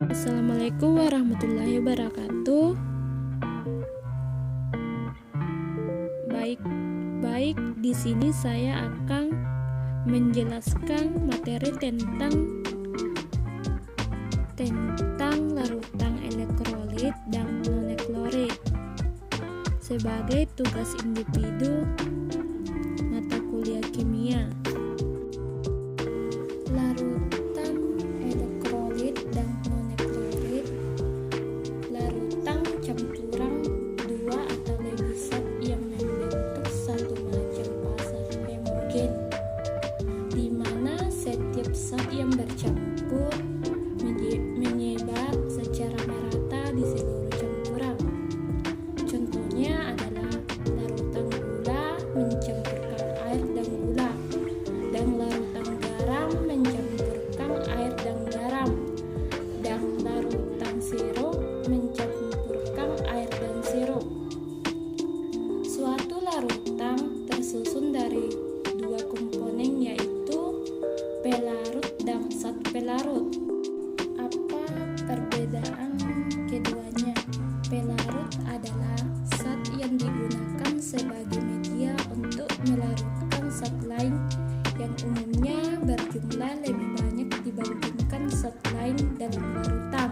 Assalamualaikum warahmatullahi wabarakatuh. Baik, di sini saya akan menjelaskan materi tentang larutan elektrolit dan non-elektrolit sebagai tugas individu mata kuliah kimia. Larutan elektrolit dan non-elektrolit, larutan campuran dua atau lebih zat yang membentuk satu macam fase homogen, di mana setiap zat yang bercampur menyebar secara merata di seluruh campuran. Contohnya adalah larutan gula mencampurkan air dan gula, dan larutan garam mencampurkan air dan garam, dan larutan sirup mencampurkan air dan sirup. Suatu larutan tersusun dari dua komponen, yaitu pelarut dan zat pelarut. Apa perbedaan keduanya? Pelarut adalah zat yang digunakan sebagai media untuk melarutkan zat lain yang umumnya berjumlah lebih banyak dibandingkan zat lain dalam larutan.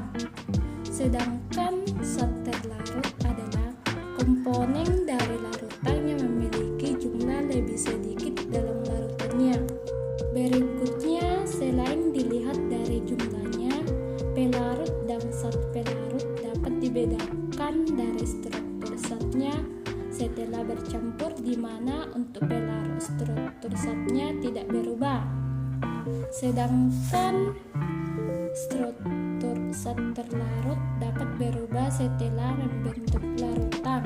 Sedangkan zat terlarut adalah komponen dari larutan yang memiliki jumlah lebih sedikit dalam larutannya. Berikutnya, selain dilihat dari jumlahnya, pelarut dan zat pelarut dapat dibedakan dari struktur zatnya setelah bercampur, di mana untuk pelarut struktur zatnya tidak berubah, sedangkan struktur zat terlarut dapat berubah setelah membentuk larutan.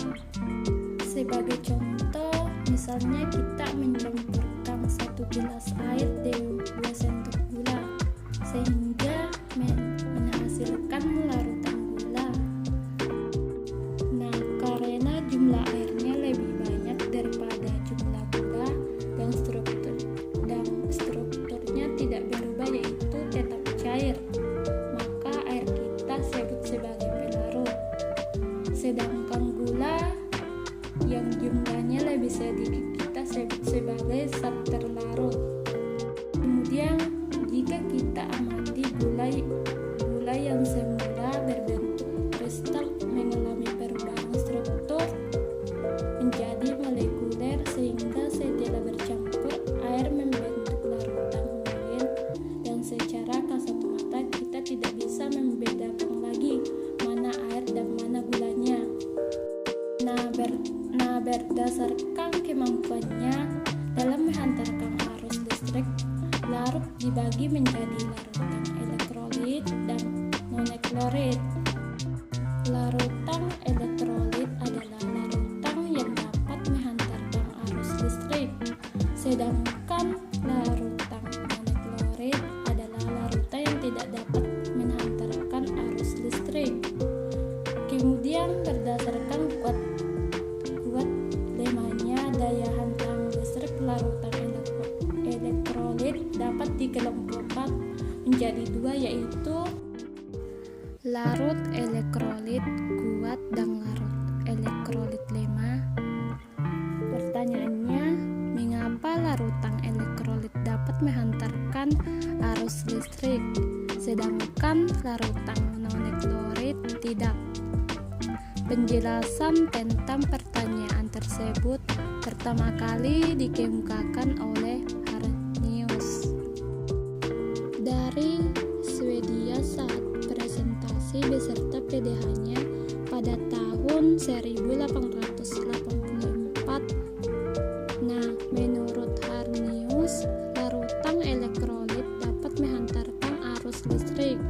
Sebagai contoh, misalnya kita mencampurkan 1 gelas air dengan 2 sendok gula sehingga menghasilkan larutan gula. Nah, karena jumlah airnya lebih banyak daripada jumlah gula dan strukturnya tidak berubah, yaitu tetap cair, maka air kita sebut sebagai pelarut. Sedangkan gula yang jumlahnya lebih sedikit kita sebut sebagai zat terlarut. Kemudian, jika kita amati gula yang semula berbentuk kristal mengalami perubahan struktur menjadi molekuler, sehingga setelah bercampur air membentuk larutan homogen, dan secara kasat mata kita tidak bisa membedakan lagi mana air dan mana gulanya. Berdasarkan kemampuannya dalam menghantarkan arus listrik, larut dibagi menjadi larutan elektrolit dan non-elektrolit. Larutan elektrolit adalah larutan yang dapat menghantarkan arus listrik, sedangkan larutan non-elektrolit adalah larutan yang tidak dapat menghantarkan arus listrik. Kemudian, berdasarkan kuat lemahnya daya hantar listrik, larutan elektrolit dapat dikelompokkan menjadi dua, yaitu larut elektrolit kuat dan larut elektrolit lemah. Pertanyaannya, mengapa larutan elektrolit dapat menghantarkan arus listrik, sedangkan larutan non-elektrolit tidak? Penjelasan tentang pertanyaan tersebut pertama kali dikemukakan oleh Arrhenius dari Swedia saat presentasi beserta PDH-nya pada tahun 1884. Nah, menurut Arrhenius, larutan elektrolit dapat menghantarkan arus listrik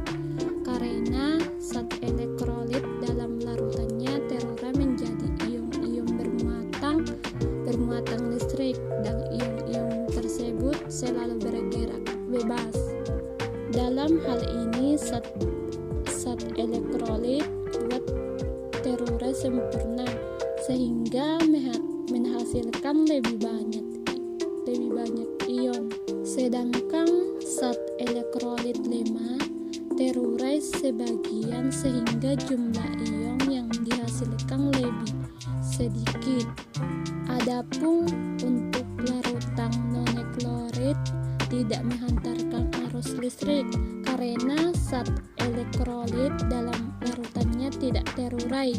karena zat elektrolit dalam larutannya terurah menjadi ion-ion bermuatan listrik, dan ion-ion tersebut selalu bergerak bebas. Dalam hal ini, zat elektrolit kuat terurah sempurna sehingga menghasilkan lebih banyak ion. Sedangkan zat elektrolit lemah terurai sebagian sehingga jumlah ion yang dihasilkan lebih sedikit. Adapun untuk larutan noneklorid tidak menghantarkan arus listrik karena zat elektrolit dalam larutannya tidak terurai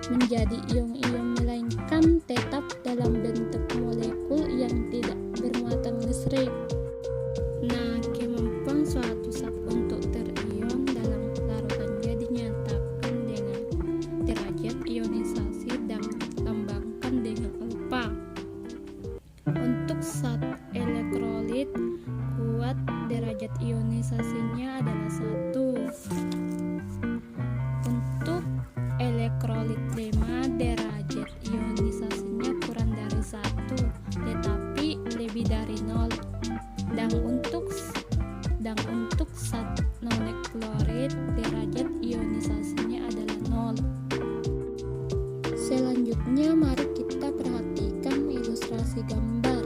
menjadi ion-ion, melainkan tetap dalam bentuk molekul yang tidak bermuatan listrik. Nah, kemampuan suatu zat untuk terion dalam larutannya dinyatakan dengan derajat ionisasi dan ditambahkan dengan alfa. Untuk zat elektrolit kuat, derajat ionisasinya adalah 1. Untuk elektrolit lemah, derajat ionisasinya kurang dari 1, tetapi lebih dari 0. Dan untuk zat noneklorid, derajat ionisasinya adalah 0. Selanjutnya mari kita perhatikan ilustrasi gambar.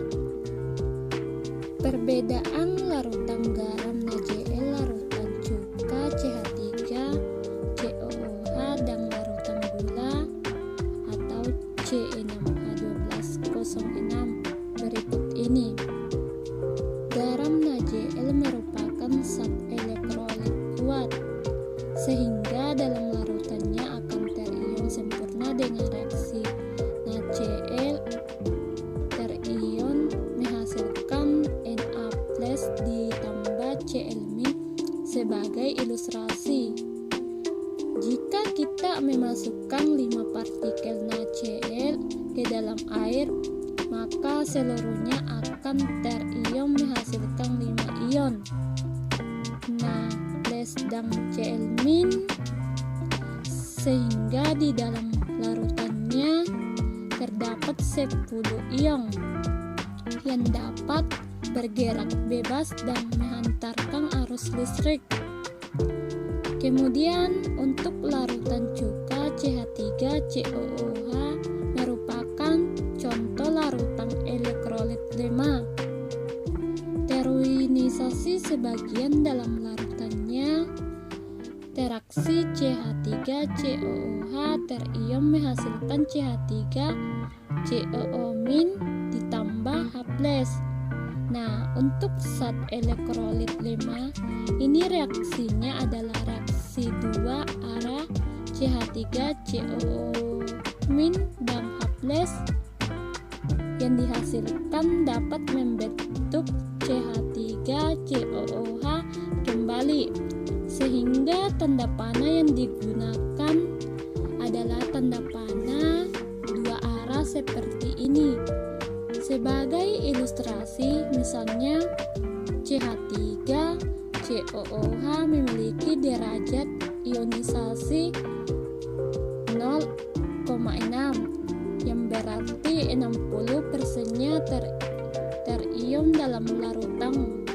Perbedaan larutan garam NaCl, larutan cuka CH3COOH dan larutan gula atau C6H12O6 berikut ini. Garam NaCl merupakan zat elektrolit kuat sehingga dalam larutannya akan terion sempurna dengan reaksi NaCl terion menghasilkan Na+ ditambah Cl- sebagai ilustrasi. Jika kita memasukkan 5 partikel NaCl ke dalam air, maka seluruhnya akan terion menghasilkan 5 ion Na+ dan Cl-, sehingga di dalam larutannya terdapat 10 ion yang dapat bergerak bebas dan menghantarkan arus listrik. Kemudian untuk larutan cuka CH3COOH merupakan contoh larutan elektrolit lemah. Teruinisasi sebagian dalam larutannya, tereaksi CH3COOH terion menghasilkan CH3COO- ditambah H+. Nah, untuk zat elektrolit lemah, ini reaksinya adalah reaksi 2 arah CH3COO- dan H+ yang dihasilkan dapat membentuk CH3COOH kembali, sehingga tanda panah yang digunakan adalah tanda panah 2 arah seperti ini. Sebagai ilustrasi, misalnya CH3COOH memiliki derajat ionisasi 0,6 yang berarti 60%-nya terion dalam larutan.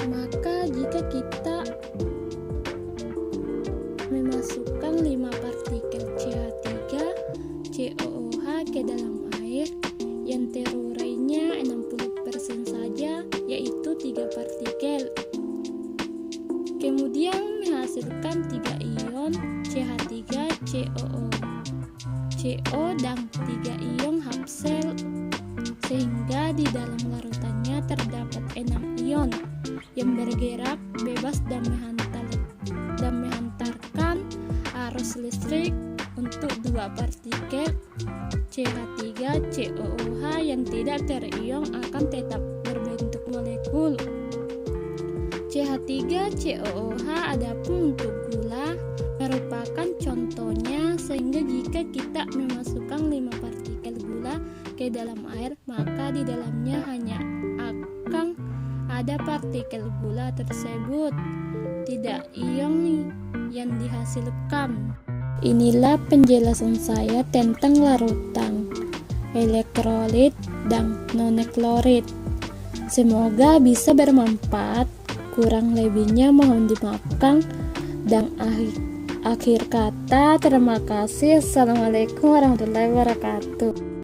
Maka jika kita memasukkan 5 partikel CH3COOH ke dalam air, yang terurainya 60% saja, yaitu 3 partikel. Kemudian menghasilkan 3 ion CH3COO dan 3 ion H+, sehingga di dalam larutannya terdapat 6 ion yang bergerak bebas dan menghantarkan arus listrik. Untuk 2 partikel CH3COOH yang tidak terion akan tetap berbentuk molekul CH3COOH. Adapun untuk gula merupakan contohnya, sehingga jika kita memasukkan 5 partikel gula ke dalam air, maka di dalamnya hanya akan ada partikel gula tersebut, tidak ion yang dihasilkan. Inilah penjelasan saya tentang larutan elektrolit dan noneklorid. Semoga bisa bermanfaat. Kurang lebihnya mohon dimaafkan. Dan akhir kata, terima kasih. Assalamualaikum warahmatullahi wabarakatuh.